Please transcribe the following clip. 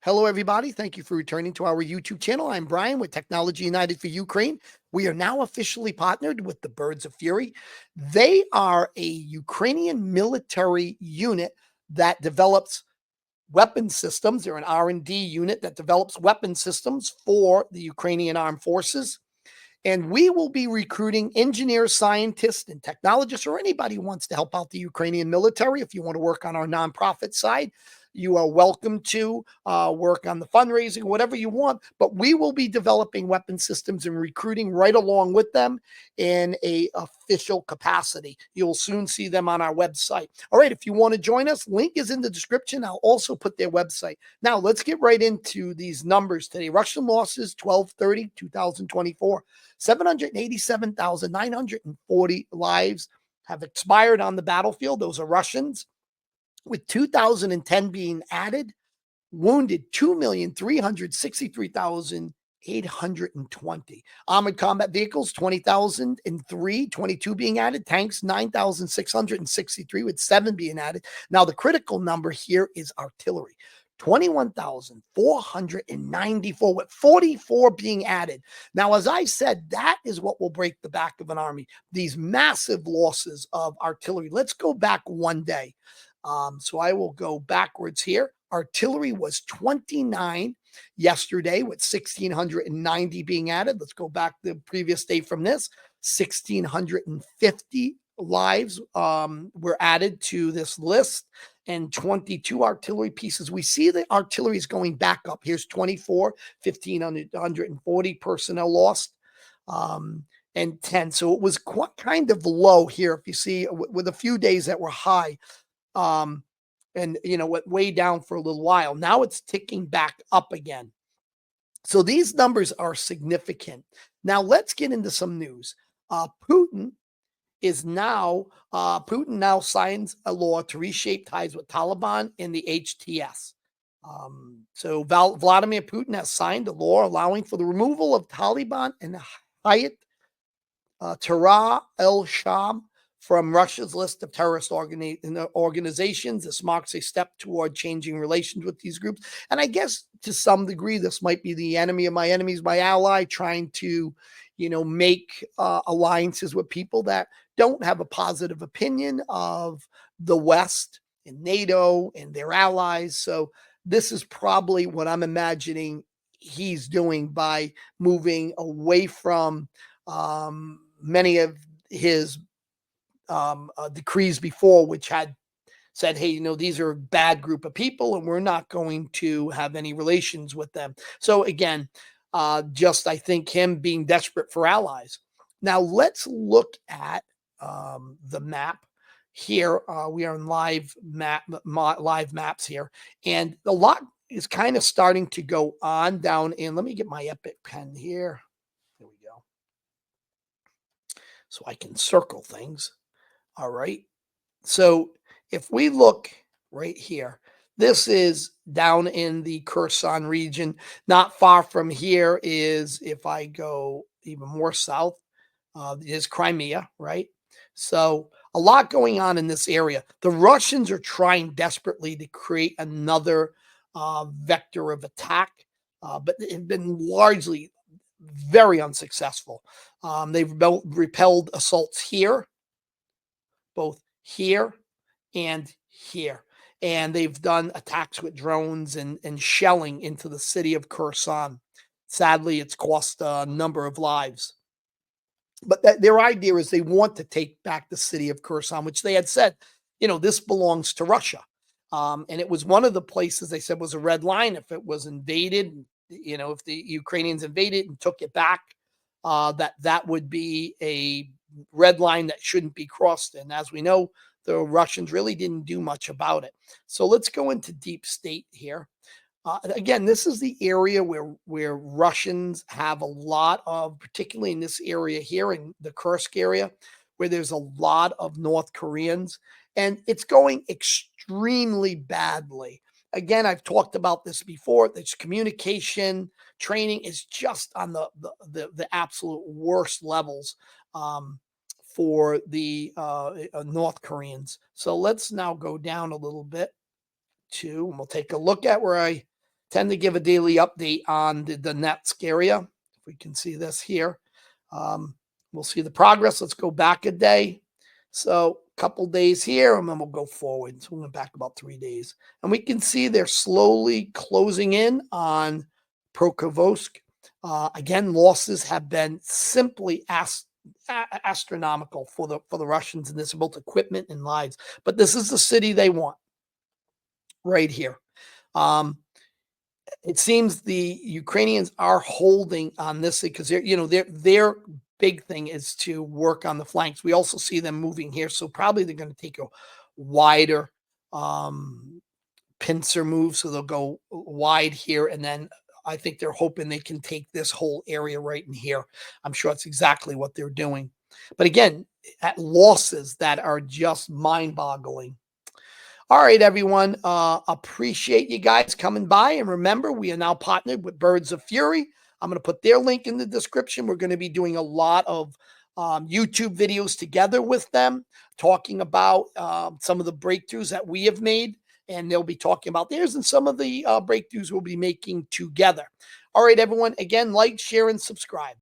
Hello, everybody. Thank you for returning to our YouTube channel. I'm Brian with Technology United for Ukraine. We are now officially partnered with the Birds of Fury. They are a Ukrainian military unit that develops weapon systems. They're an R&D unit that develops weapon systems for the Ukrainian armed forces. And we will be recruiting engineers, scientists, and technologists, or anybody who wants to help out the Ukrainian military. If you want to work on our nonprofit side, you are welcome to work on the fundraising, whatever you want. But we will be developing weapon systems and recruiting right along with them in a official capacity. You'll soon see them on our website. All right, if you want to join us, link is in the description. I'll also put their website. Now, let's get right into these numbers today. Russian losses, 12/30/2024. 787,940 lives have expired on the battlefield. Those are Russians, with 2,010 being added. Wounded, 2,363,820. Armored combat vehicles, 20,003, 22 being added. Tanks, 9,663, with 7 being added. Now, the critical number here is artillery. 21,494, with 44 being added. Now, as I said, that is what will break the back of an army, these massive losses of artillery. Let's go back one day. So I will go backwards here. Artillery was 29 yesterday, with 1,690 being added. Let's go back the previous day from this. 1,650 lives were added to this list, and 22 artillery pieces. We see the artillery is going back up. Here's 24, 1,540 personnel lost, and 10. So it was quite kind of low here. If you see, with a few days that were high, and went way down for a little while. Now it's ticking back up again. So these numbers are significant. Now let's get into some news. Putin now signs a law to reshape ties with Taliban and the HTS. So Vladimir Putin has signed a law allowing for the removal of Taliban and Hayat Tahrir al-Sham from Russia's list of terrorist organizations. This marks a step toward changing relations with these groups. And I guess to some degree, this might be the enemy of my enemies, my ally, trying to, make alliances with people that don't have a positive opinion of the West and NATO and their allies. So this is probably what I'm imagining he's doing by moving away from many of his decrees before, which had said, hey, these are a bad group of people and we're not going to have any relations with them. So again, I think him being desperate for allies. Now let's look at the map here. We are in live maps here, and a lot is kind of starting to go on down in. Let me get my Epic pen here. There we go. So I can circle things. All right. So if we look right here, this is down in the Kherson region. Not far from here is, if I go even more south, is Crimea, right? So a lot going on in this area. The Russians are trying desperately to create another vector of attack, but they've been largely very unsuccessful. They've repelled assaults here, both here and here. And they've done attacks with drones and shelling into the city of Kherson. Sadly, it's cost a number of lives. But their idea is they want to take back the city of Kherson, which they had said, this belongs to Russia. And it was one of the places they said was a red line. If it was invaded, if the Ukrainians invaded and took it back, that would be a red line that shouldn't be crossed. And as we know, the Russians really didn't do much about it. So let's go into deep state here. Again, this is the area where Russians have a lot of, particularly in this area here in the Kursk area, where there's a lot of North Koreans, and it's going extremely badly. Again, I've talked about this before. This communication training is just on the absolute worst levels for the North Koreans. So let's now go down a little bit and we'll take a look at where I tend to give a daily update on the Donetsk area. If we can see this here, we'll see the progress. Let's go back a day. So a couple days here, and then we'll go forward. So we went back about 3 days. And we can see they're slowly closing in on Pokrovsk. Again, losses have been simply astronomical for the Russians in this, both equipment and lives. But this is the city they want right here. It seems the Ukrainians are holding on this because their big thing is to work on the flanks. We also see them moving here, so probably they're going to take a wider pincer move, so they'll go wide here, and then I think they're hoping they can take this whole area right in here. I'm sure that's exactly what they're doing. But again, at losses that are just mind-boggling. All right, everyone. Appreciate you guys coming by. And remember, we are now partnered with Birds of Fury. I'm going to put their link in the description. We're going to be doing a lot of YouTube videos together with them, talking about some of the breakthroughs that we have made. And they'll be talking about theirs and some of the breakthroughs we'll be making together. All right, everyone. Again, like, share, and subscribe.